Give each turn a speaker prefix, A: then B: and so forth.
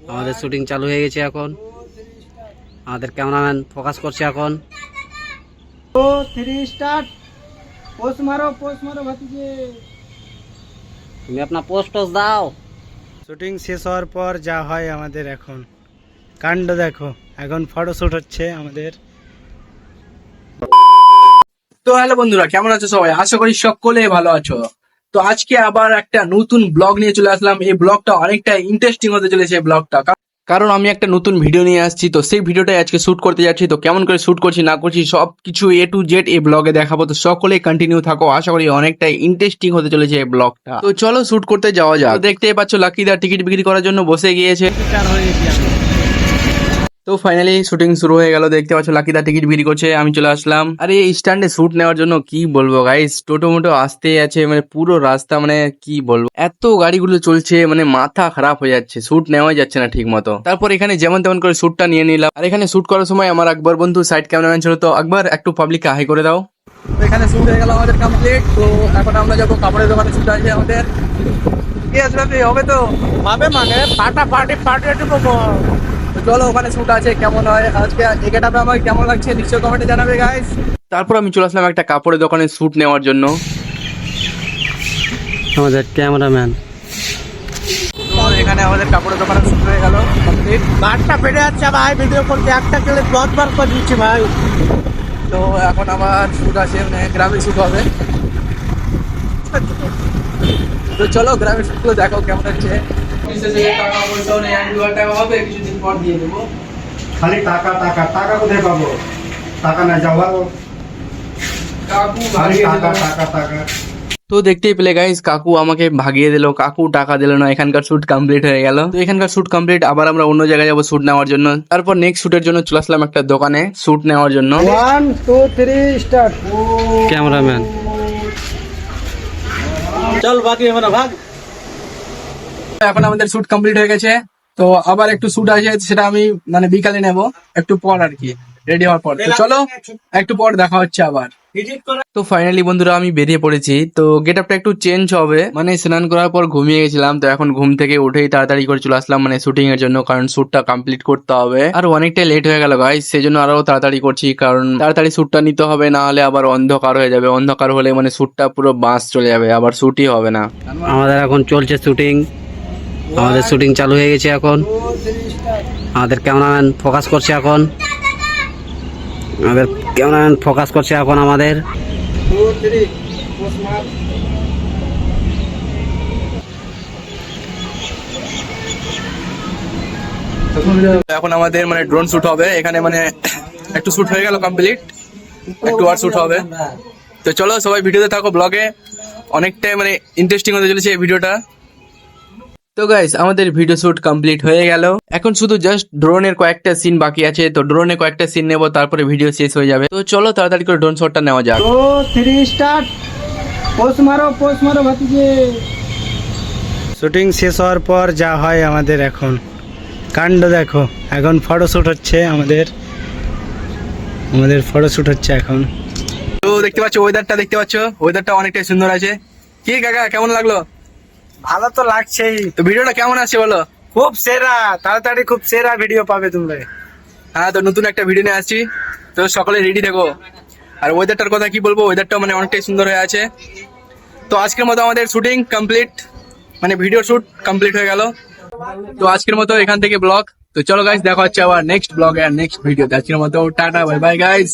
A: আমাদের শুটিং চালু হয়ে গেছে এখন। আমাদের ক্যামেরাম্যান ফোকাস করছে এখন।
B: तो 3 स्टार्ट। पोस्ट मारो भतीजे।
A: তুমি আপনার পোস্ট দাও।
B: শুটিং শেষ হওয়ার পর যা হয় আমাদের এখন কাণ্ড দেখো, এখন ফটোশুট হচ্ছে আমাদের।
C: তো হ্যালো বন্ধুরা, কেমন আছো সবাই? আশা করি সকলে ভালো আছো। তো আজকে আবার একটা নতুন ব্লগ নিয়ে চলে আসলাম। এই ব্লগটা অনেকটা ইন্টারেস্টিং হতে চলেছে এই ব্লগটা, কারণ আমি একটা নতুন ভিডিও নিয়ে আসছি। তো সেই ভিডিওটাই আজকে শুট করতে যাচ্ছি। তো কেমন করে শুট করছি না করছি সবকিছু A to Z এই ব্লগে দেখাবো। তো সকলে কন্টিনিউ থাকো, আশা করি অনেকটা ইন্টারেস্টিং হতে চলেছে এই ব্লগটা। তো চলো শুট করতে যাওয়া যাক। তো দেখতেই পাচ্ছ লাকিদা টিকিট বিক্রি করার জন্য বসে গিয়েছে। তো ফাইনালি শুটিং শুরু হয়ে গেল। দেখতে পাচ্ছ লাকিদা টিকিট বিক্রি করছে, আমি চলে আসলাম। আরে এই স্ট্যান্ডে শুট নেওয়ার জন্য কি বলবো গাইস, টোটো মোটো আসতে আছে, মানে পুরো রাস্তা, মানে কি বলবো, এত গাড়িগুলো চলছে, মানে মাথা খারাপ হয়ে যাচ্ছে, শুট নেওয়াই যাচ্ছে না ঠিক মতো। তারপর এখানে যেমন তেমন করে শুটটা নিয়ে নিলাম। আর এখানে শুট করার সময় আমার আকবর বন্ধু সাইড ক্যামেরাম্যান ছিল। তো আকবর একটু পাবলিককে হাই করে দাও। তো এখানে শুট হয়ে গেল আমাদের কমপ্লিট। তো এখন আমরা যাবো কাপড়ের দোকানে, শুট আছে আমাদের। কি আসবে হবে তো
B: পাবে মানে পার্টি
C: তো চলো ওখানে শুট আছে, কেমন হয় আজকে এই গেটআপে আমাকে কেমন লাগছে নিশ্চয়ই কমেন্টে জানাবে গাইস। তারপর আমি চলে আসলাম একটা কাপড়ের দোকানে শুট নেওয়ার জন্য।
A: আমাদের ক্যামেরাম্যান
C: তো এখানে আমাদের কাপড়ের দোকানে শুট হয়ে গেল কমপ্লিট।
B: বারটা পেটে যাচ্ছে ভাই, ভিডিও করতে একটা গেলে 10 বার করে দিচ্ছি ভাই।
C: তো এখন আমার শুট আছে, মানে গ্রামে শুট হবে। তো চলো গ্রামের শুটগুলো দেখো কেমন হচ্ছে। টাকা পয়সাও নেই, 1-2 টাকা হবে, কিছুদিন পর দিয়ে দেবো।
B: খালি টাকা টাকা টাকা কোথায় পাবো? টাকা না যাওয়ার
C: কাকু
B: খালি
C: ভাগিয়ে
B: টাকা
C: দিল।
B: টাকা টাকা।
C: তো দেখতেই পেলে গাইস, কাকু আমাকে ভাগিয়ে দিল, কাকু টাকা দিল না। এখানকার শুট কমপ্লিট হয়ে গেল। তো এখানকার শুট কমপ্লিট, আবার আমরা অন্য জায়গায় যাবো শুট নেওয়ার জন্য। তারপর নেক্সট শুটের জন্য চলে আসলাম একটা দোকানে শুট নেওয়ার জন্য।
B: 1 2 3 স্টার্ট।
A: ক্যামেরাম্যান
B: চল বাকি হবে না ভাগ।
C: এখন আমাদের শুট কমপ্লিট হয়ে গেছে। তো আবার একটু শুট আছে, সেটা আমি মানে বিকালে নেব, একটু পর আর কি, রেডি হওয়ার পর। তো চলো একটু পর দেখা হচ্ছে আবার। তো ফাইনালি বন্ধুরা আমি বেরিয়ে পড়েছি। তো গেট আপটা একটু চেঞ্জ হবে, মানে স্নান করার পর ঘুমিয়ে গেছিলাম। তো এখন ঘুম থেকে উঠেই তাড়াতাড়ি করে চলে আসলাম মানে শুটিং এর জন্য, কারণ শুটটা কমপ্লিট করতে হবে। আর অনেকটা লেট হয়ে গেল গাইস, সেই জন্য আরো তাড়াতাড়ি করছি, কারণ তাড়াতাড়ি শুটটা নিতে হবে, না হলে আবার অন্ধকার হয়ে যাবে। অন্ধকার হলে মানে শুটটা পুরো বাস চলে যাবে, আবার শুটই হবে না।
A: আমাদের এখন চলছে শুটিং। আমাদের শুটিং চালু হয়ে গেছে এখন। আমাদের ক্যামেরাম্যান ফোকাস করছে এখন। আমাদের ক্যামেরাম্যান ফোকাস করছে এখন আমাদের।
B: 2 3 পোস্ট মার।
C: এখন আমাদের মানে ড্রোন শুট হবে এখানে, মানে একটু শুট হয়ে গেল কমপ্লিট, একটু আর শুট হবে। তো চলো সবাই ভিডিওতে থাকো, ব্লগে অনেকটাই মানে ইন্টারেস্টিং হতে চলেছে এই ভিডিওটা। তো গাইস আমাদের ভিডিও শুট কমপ্লিট হয়ে গেল। এখন শুধু জাস্ট ড্রোনের কয়েকটা সিন বাকি আছে। তো ড্রোনে কয়েকটা সিন নেবো, তারপরে ভিডিও শেষ হয়ে যাবে। তো চলো তাড়াতাড়ি করে ড্রোন শটটা নেওয়া যাক।
B: 2 3 স্টার্ট। পোস্ট মারো ভতীজে। শুটিং শেষ হওয়ার পর যা হয় আমাদের এখন কাণ্ড দেখো, এখন ফটোশুট হচ্ছে আমাদের ফটোশুট হচ্ছে এখন।
C: তো দেখতে পাচ্ছ ওয়েদারটা, দেখতে পাচ্ছ ওয়েদারটা অনেকটাই সুন্দর আছে। কি কাকা কেমন লাগলো?
B: ভালো তো লাগছেই,
C: তো ভিডিওটা কেমন আছে বলো?
B: খুব সেরা, তাড়াতাড়ি খুব সেরা ভিডিও পাবে তোমরা।
C: হ্যাঁ, তো নতুন একটা ভিডিও নিয়ে আসছি, তো সকলে রেডি থেকো। আর ওয়েদারটার কথা কি বলবো, ওয়েদারটা মানে অনেকটাই সুন্দর হয়ে আছে। তো আজকের মতো আমাদের শুটিং কমপ্লিট, মানে ভিডিও শুট কমপ্লিট হয়ে গেল। তো আজকের মতো এখান থেকে ব্লগ। তো চলো গাইস দেখা হচ্ছে আবার নেক্সট ব্লগে আর নেক্সট ভিডিওতে। আজকের মতো টাটা, বাই বাই গাইস।